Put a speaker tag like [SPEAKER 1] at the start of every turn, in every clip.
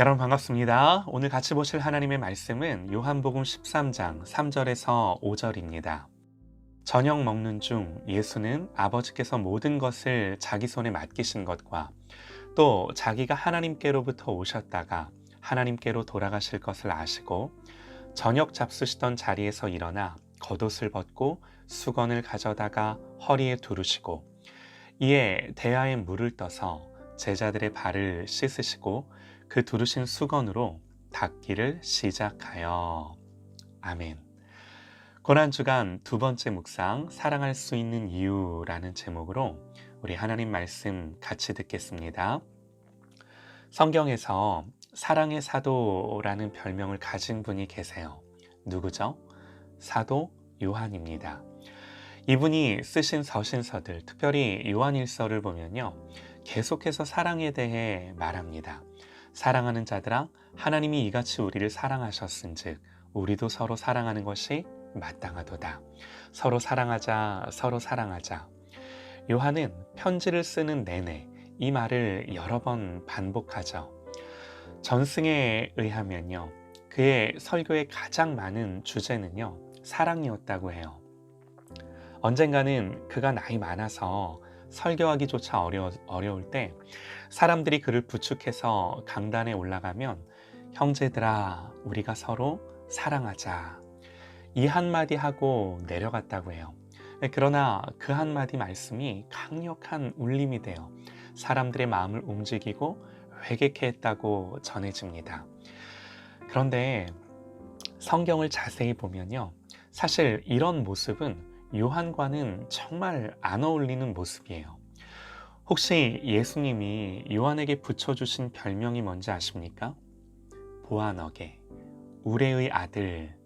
[SPEAKER 1] 여러분 반갑습니다. 오늘 같이 보실 하나님의 말씀은 요한복음 13장 3절에서 5절입니다. 저녁 먹는 중 예수는 아버지께서 모든 것을 자기 손에 맡기신 것과 또 자기가 하나님께로부터 오셨다가 하나님께로 돌아가실 것을 아시고 저녁 잡수시던 자리에서 일어나 겉옷을 벗고 수건을 가져다가 허리에 두르시고 이에 대야에 물을 떠서 제자들의 발을 씻으시고 그 두르신 수건으로 닦기를 시작하여. 아멘. 고난주간 두 번째 묵상, 사랑할 수 있는 이유라는 제목으로 우리 하나님 말씀 같이 듣겠습니다. 성경에서 사랑의 사도라는 별명을 가진 분이 계세요. 누구죠? 사도 요한입니다. 이분이 쓰신 서신서들, 특별히 요한일서를 보면요, 계속해서 사랑에 대해 말합니다. 사랑하는 자들아, 하나님이 이같이 우리를 사랑하셨은즉 우리도 서로 사랑하는 것이 마땅하도다. 서로 사랑하자, 서로 사랑하자. 요한은 편지를 쓰는 내내 이 말을 여러 번 반복하죠. 전승에 의하면요, 그의 설교의 가장 많은 주제는요, 사랑이었다고 해요. 언젠가는 그가 나이 많아서 설교하기조차 어려울 때 사람들이 그를 부축해서 강단에 올라가면 형제들아, 우리가 서로 사랑하자. 이 한마디 하고 내려갔다고 해요. 그러나 그 한마디 말씀이 강력한 울림이 되어 사람들의 마음을 움직이고 회개케 했다고 전해집니다. 그런데 성경을 자세히 보면요, 사실 이런 모습은 요한과는 정말 안 어울리는 모습이에요. 혹시 예수님이 요한에게 붙여주신 별명이 뭔지 아십니까? 보아너게, 우레의 아들.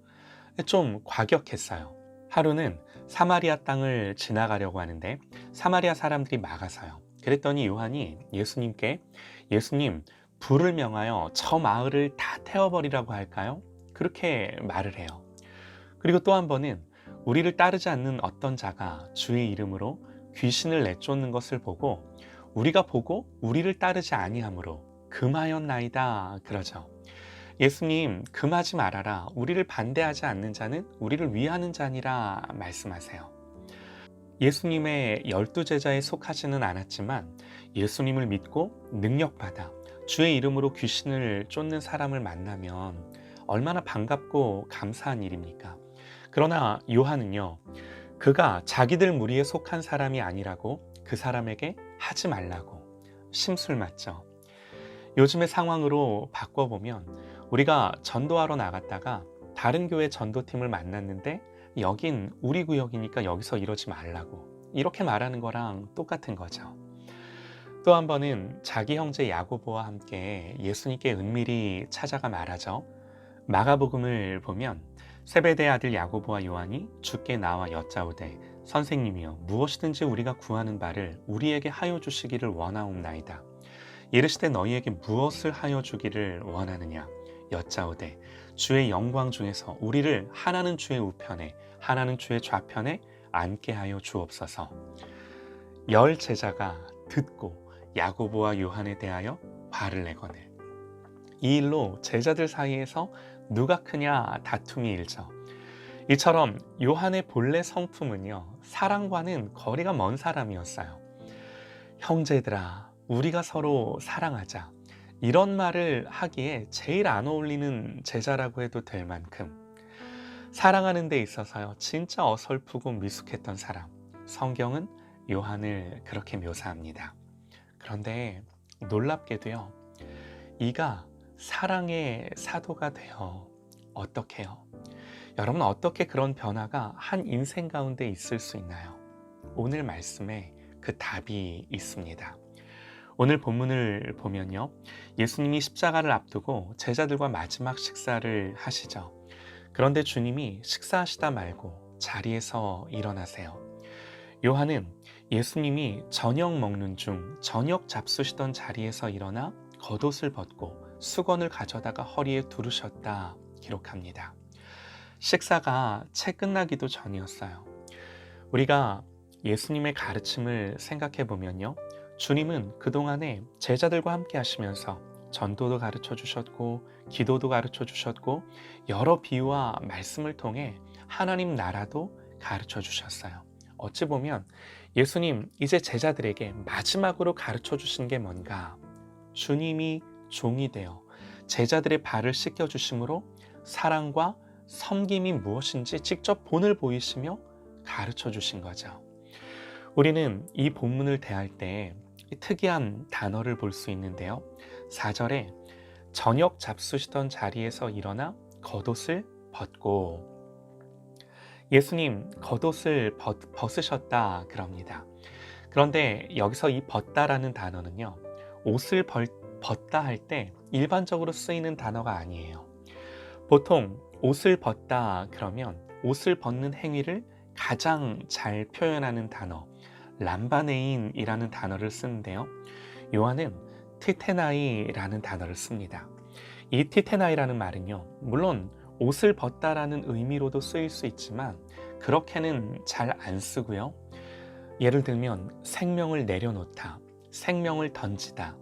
[SPEAKER 1] 좀 과격했어요. 하루는 사마리아 땅을 지나가려고 하는데 사마리아 사람들이 막아서요. 그랬더니 요한이 예수님께, 예수님, 불을 명하여 저 마을을 다 태워버리라고 할까요? 그렇게 말을 해요. 그리고 또 한 번은 우리를 따르지 않는 어떤 자가 주의 이름으로 귀신을 내쫓는 것을 보고 우리가 보고 우리를 따르지 아니하므로 금하였나이다 그러죠. 예수님, 금하지 말아라. 우리를 반대하지 않는 자는 우리를 위하는 자니라 말씀하세요. 예수님의 12제자에 속하지는 않았지만 예수님을 믿고 능력받아 주의 이름으로 귀신을 쫓는 사람을 만나면 얼마나 반갑고 감사한 일입니까? 그러나 요한은요, 그가 자기들 무리에 속한 사람이 아니라고 그 사람에게 하지 말라고 심술 맞죠. 요즘의 상황으로 바꿔보면 우리가 전도하러 나갔다가 다른 교회 전도팀을 만났는데 여긴 우리 구역이니까 여기서 이러지 말라고 이렇게 말하는 거랑 똑같은 거죠. 또 한 번은 자기 형제 야고보와 함께 예수님께 은밀히 찾아가 말하죠. 마가복음을 보면 세베대의 아들 야고보와 요한이 주께 나와 여짜오되 선생님이여, 무엇이든지 우리가 구하는 바를 우리에게 하여 주시기를 원하옵나이다. 이르시되 너희에게 무엇을 하여 주기를 원하느냐? 여짜오되 주의 영광 중에서 우리를 하나는 주의 우편에 하나는 주의 좌편에 앉게 하여 주옵소서. 10 제자가 듣고 야고보와 요한에 대하여 화를 내거늘. 이 일로 제자들 사이에서 누가 크냐 다툼이 일죠. 이처럼 요한의 본래 성품은요, 사랑과는 거리가 먼 사람이었어요. 형제들아, 우리가 서로 사랑하자. 이런 말을 하기에 제일 안 어울리는 제자라고 해도 될 만큼 사랑하는 데 있어서요, 진짜 어설프고 미숙했던 사람. 성경은 요한을 그렇게 묘사합니다. 그런데 놀랍게도요, 이가 사랑의 사도가 되어 어떻게 해요? 여러분, 어떻게 그런 변화가 한 인생 가운데 있을 수 있나요? 오늘 말씀에 그 답이 있습니다. 오늘 본문을 보면요, 예수님이 십자가를 앞두고 제자들과 마지막 식사를 하시죠. 그런데 주님이 식사하시다 말고 자리에서 일어나세요. 요한은 예수님이 저녁 먹는 중 저녁 잡수시던 자리에서 일어나 겉옷을 벗고 수건을 가져다가 허리에 두르셨다 기록합니다. 식사가 채 끝나기도 전이었어요. 우리가 예수님의 가르침을 생각해 보면요, 주님은 그동안에 제자들과 함께 하시면서 전도도 가르쳐 주셨고 기도도 가르쳐 주셨고 여러 비유와 말씀을 통해 하나님 나라도 가르쳐 주셨어요. 어찌 보면 예수님 이제 제자들에게 마지막으로 가르쳐 주신 게 뭔가? 주님이 종이 되어 제자들의 발을 씻겨 주심으로 사랑과 섬김이 무엇인지 직접 본을 보이시며 가르쳐 주신 거죠. 우리는 이 본문을 대할 때 특이한 단어를 볼 수 있는데요. 4절에 저녁 잡수시던 자리에서 일어나 겉옷을 벗고, 예수님 겉옷을 벗으셨다 그럽니다. 그런데 여기서 이 벗다라는 단어는요, 옷을 벗다 할 때 일반적으로 쓰이는 단어가 아니에요. 보통 옷을 벗다 그러면 옷을 벗는 행위를 가장 잘 표현하는 단어 람바네인이라는 단어를 쓰는데요. 요한은 티테나이라는 단어를 씁니다. 이 티테나이라는 말은요, 물론 옷을 벗다라는 의미로도 쓰일 수 있지만 그렇게는 잘 안 쓰고요. 예를 들면 생명을 내려놓다, 생명을 던지다.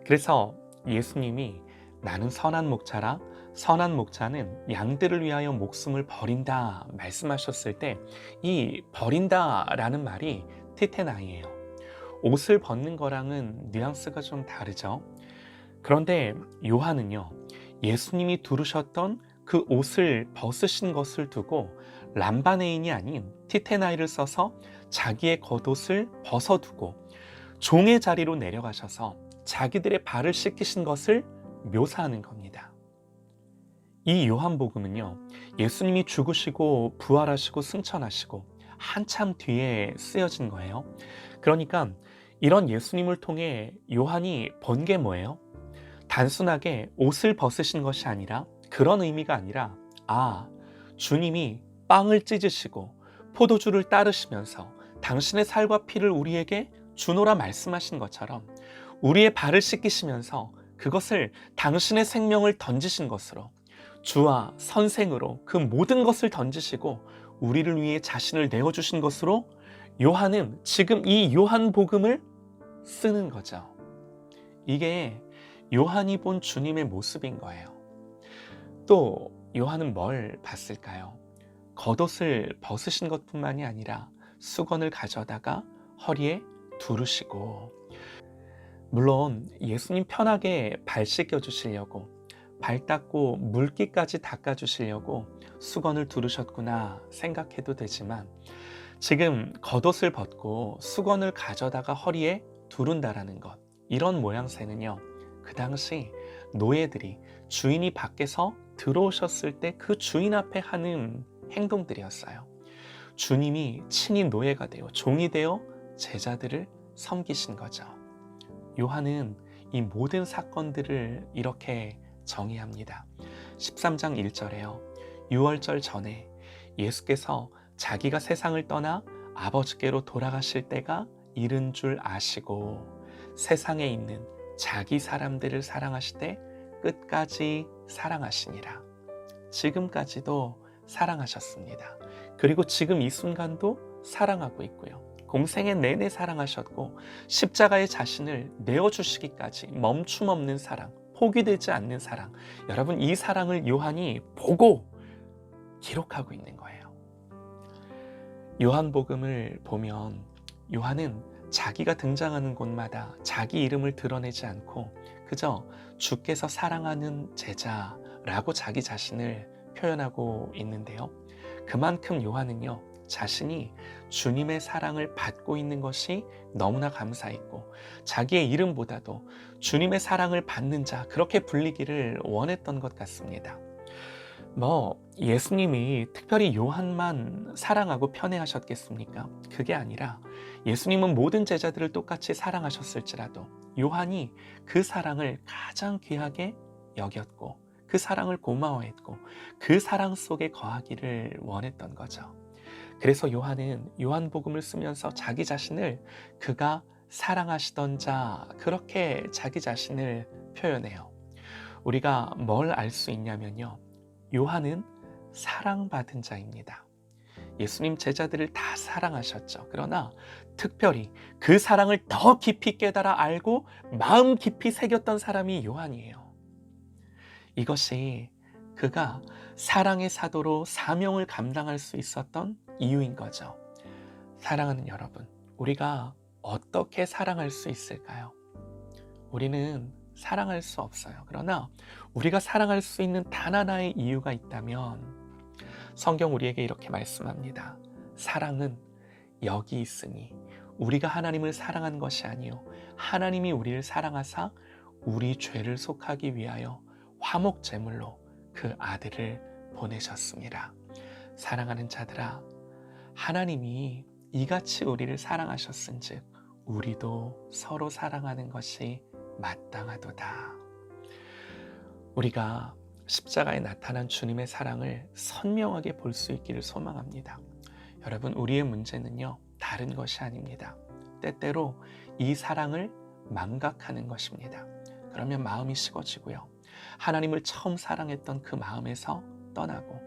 [SPEAKER 1] 그래서 예수님이 나는 선한 목자라, 선한 목자는 양들을 위하여 목숨을 버린다 말씀하셨을 때 이 버린다라는 말이 티테나이예요. 옷을 벗는 거랑은 뉘앙스가 좀 다르죠. 그런데 요한은요, 예수님이 두르셨던 그 옷을 벗으신 것을 두고 람바네인이 아닌 티테나이를 써서 자기의 겉옷을 벗어두고 종의 자리로 내려가셔서 자기들의 발을 씻기신 것을 묘사하는 겁니다. 이 요한복음은요, 예수님이 죽으시고 부활하시고 승천하시고 한참 뒤에 쓰여진 거예요. 그러니까 이런 예수님을 통해 요한이 본 게 뭐예요? 단순하게 옷을 벗으신 것이 아니라, 그런 의미가 아니라, 주님이 빵을 찢으시고 포도주를 따르시면서 당신의 살과 피를 우리에게 주노라 말씀하신 것처럼 우리의 발을 씻기시면서 그것을 당신의 생명을 던지신 것으로, 주와 선생으로 그 모든 것을 던지시고 우리를 위해 자신을 내어주신 것으로 요한은 지금 이 요한복음을 쓰는 거죠. 이게 요한이 본 주님의 모습인 거예요. 또 요한은 뭘 봤을까요? 겉옷을 벗으신 것뿐만이 아니라 수건을 가져다가 허리에 두르시고, 물론 예수님 편하게 발 씻겨 주시려고, 발 닦고 물기까지 닦아 주시려고 수건을 두르셨구나 생각해도 되지만, 지금 겉옷을 벗고 수건을 가져다가 허리에 두른다라는 것, 이런 모양새는요, 그 당시 노예들이 주인이 밖에서 들어오셨을 때 그 주인 앞에 하는 행동들이었어요. 주님이 친히 노예가 되어 종이 되어 제자들을 섬기신 거죠. 요한은 이 모든 사건들을 이렇게 정의합니다. 13장 1절에요. 유월절 전에 예수께서 자기가 세상을 떠나 아버지께로 돌아가실 때가 이른 줄 아시고 세상에 있는 자기 사람들을 사랑하시되 끝까지 사랑하시니라. 지금까지도 사랑하셨습니다. 그리고 지금 이 순간도 사랑하고 있고요. 공생애 내내 사랑하셨고 십자가에 자신을 내어주시기까지 멈춤 없는 사랑, 포기되지 않는 사랑, 여러분 이 사랑을 요한이 보고 기록하고 있는 거예요. 요한복음을 보면 요한은 자기가 등장하는 곳마다 자기 이름을 드러내지 않고 그저 주께서 사랑하는 제자라고 자기 자신을 표현하고 있는데요. 그만큼 요한은요, 자신이 주님의 사랑을 받고 있는 것이 너무나 감사했고 자기의 이름보다도 주님의 사랑을 받는 자, 그렇게 불리기를 원했던 것 같습니다. 예수님이 특별히 요한만 사랑하고 편애하셨겠습니까? 그게 아니라 예수님은 모든 제자들을 똑같이 사랑하셨을지라도 요한이 그 사랑을 가장 귀하게 여겼고 그 사랑을 고마워했고 그 사랑 속에 거하기를 원했던 거죠. 그래서 요한은 요한복음을 쓰면서 자기 자신을 그가 사랑하시던 자, 그렇게 자기 자신을 표현해요. 우리가 뭘 알 수 있냐면요, 요한은 사랑받은 자입니다. 예수님 제자들을 다 사랑하셨죠. 그러나 특별히 그 사랑을 더 깊이 깨달아 알고 마음 깊이 새겼던 사람이 요한이에요. 이것이 그가 사랑의 사도로 사명을 감당할 수 있었던 이유인 거죠. 사랑하는 여러분, 우리가 어떻게 사랑할 수 있을까요? 우리는 사랑할 수 없어요. 그러나 우리가 사랑할 수 있는 단 하나의 이유가 있다면 성경 우리에게 이렇게 말씀합니다. 사랑은 여기 있으니 우리가 하나님을 사랑한 것이 아니요 하나님이 우리를 사랑하사 우리 죄를 속하기 위하여 화목 제물로 그 아들을 보내셨습니다. 사랑하는 자들아, 하나님이 이같이 우리를 사랑하셨은즉 우리도 서로 사랑하는 것이 마땅하도다. 우리가 십자가에 나타난 주님의 사랑을 선명하게 볼 수 있기를 소망합니다. 여러분, 우리의 문제는요, 다른 것이 아닙니다. 때때로 이 사랑을 망각하는 것입니다. 그러면 마음이 식어지고요. 하나님을 처음 사랑했던 그 마음에서 떠나고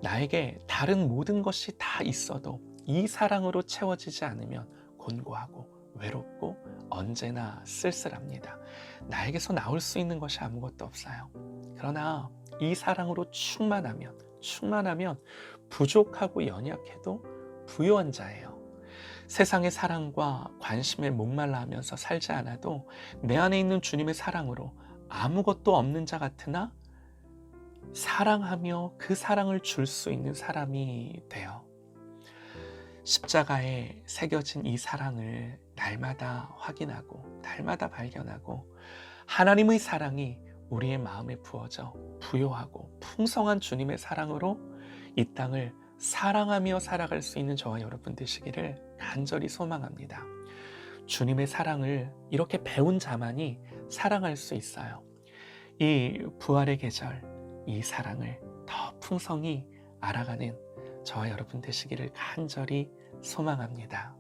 [SPEAKER 1] 나에게 다른 모든 것이 다 있어도 이 사랑으로 채워지지 않으면 곤고하고 외롭고 언제나 쓸쓸합니다. 나에게서 나올 수 있는 것이 아무것도 없어요. 그러나 이 사랑으로 충만하면 부족하고 연약해도 부유한 자예요. 세상의 사랑과 관심에 목말라 하면서 살지 않아도 내 안에 있는 주님의 사랑으로 아무것도 없는 자 같으나 사랑하며 그 사랑을 줄 수 있는 사람이 돼요. 십자가에 새겨진 이 사랑을 날마다 확인하고 날마다 발견하고 하나님의 사랑이 우리의 마음에 부어져 부요하고 풍성한 주님의 사랑으로 이 땅을 사랑하며 살아갈 수 있는 저와 여러분 되시기를 간절히 소망합니다. 주님의 사랑을 이렇게 배운 자만이 사랑할 수 있어요. 이 부활의 계절, 이 사랑을 더 풍성히 알아가는 저와 여러분 되시기를 간절히 소망합니다.